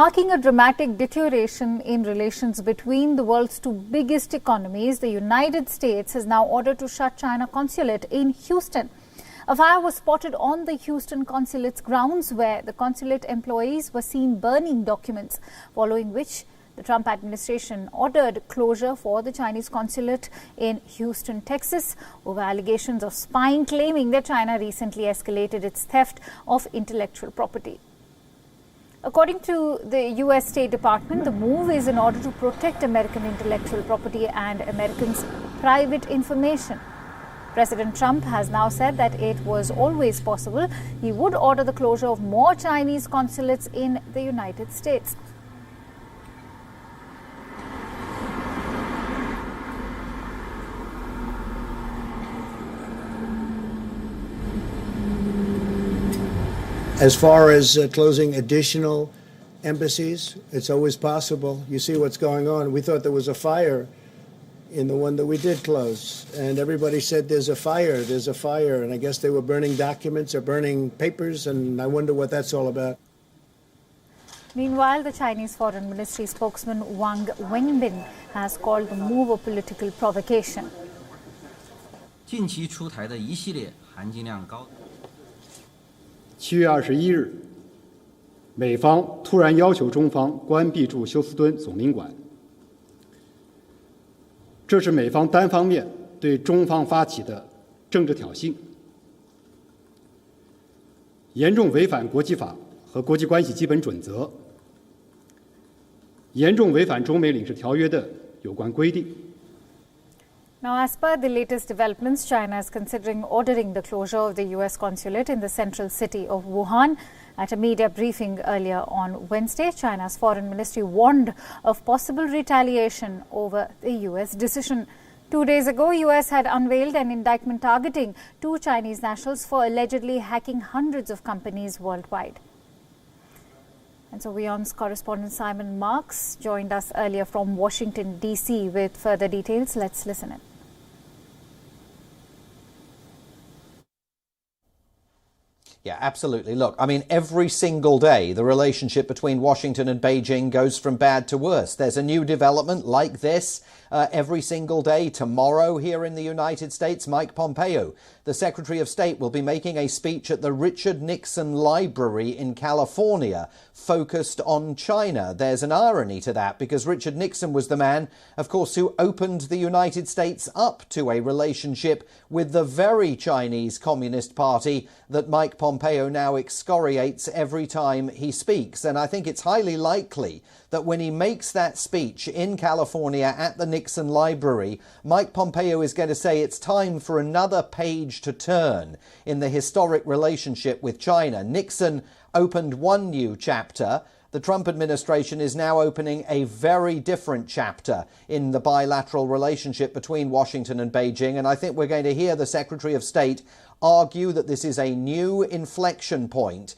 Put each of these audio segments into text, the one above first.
Marking a dramatic deterioration in relations between the world's two biggest economies, the United States has now ordered to shut China consulate in Houston. A fire was spotted on the Houston consulate's grounds where the consulate employees were seen burning documents, following which the Trump administration ordered closure for the Chinese consulate in Houston, Texas, over allegations of spying, claiming that China recently escalated its theft of intellectual property. According to the US State Department, the move is in order to protect American intellectual property and Americans' private information. President Trump has now said that it was always possible he would order the closure of more Chinese consulates in the United States. As far as closing additional embassies, it's always possible. You see what's going on. We thought there was a fire in the one that we did close, and everybody said there's a fire, and I guess they were burning documents or burning papers, and I wonder what that's all about. Meanwhile, the Chinese Foreign Ministry spokesman Wang Wenbin has called the move a political provocation. 近期出台的一系列含金量高。 7月21日，美方突然要求中方关闭驻休斯敦总领馆，这是美方单方面对中方发起的政治挑衅，严重违反国际法和国际关系基本准则，严重违反中美领事条约的有关规定。 Now, as per the latest developments, China is considering ordering the closure of the US consulate in the central city of Wuhan. At a media briefing earlier on Wednesday, China's foreign ministry warned of possible retaliation over the US decision. 2 days ago, US had unveiled an indictment targeting 2 Chinese nationals for allegedly hacking hundreds of companies worldwide. And so WION's correspondent Simon Marks joined us earlier from Washington, D.C. with further details. Let's listen in. Yeah, absolutely. Look, I mean, every single day, the relationship between Washington and Beijing goes from bad to worse. There's a new development like this every single day. Tomorrow, here in the United States, Mike Pompeo, the Secretary of State, will be making a speech at the Richard Nixon Library in California, focused on China. There's an irony to that, because Richard Nixon was the man, of course, who opened the United States up to a relationship with the very Chinese Communist Party that Mike Pompeo now excoriates every time he speaks. And I think it's highly likely that when he makes that speech in California at the Nixon Library, Mike Pompeo is going to say it's time for another page to turn in the historic relationship with China. Nixon opened one new chapter. The Trump administration is now opening a very different chapter in the bilateral relationship between Washington and Beijing. And I think we're going to hear the Secretary of State argue that this is a new inflection point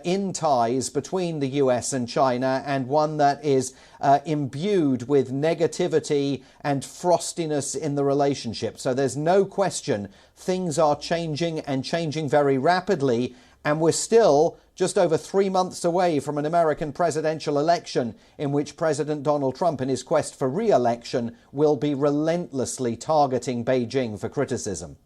in ties between the US and China, and one that is imbued with negativity and frostiness in the relationship. So there's no question things are changing, and changing very rapidly. And we're still just over 3 months away from an American presidential election in which President Donald Trump, in his quest for re-election, will be relentlessly targeting Beijing for criticism.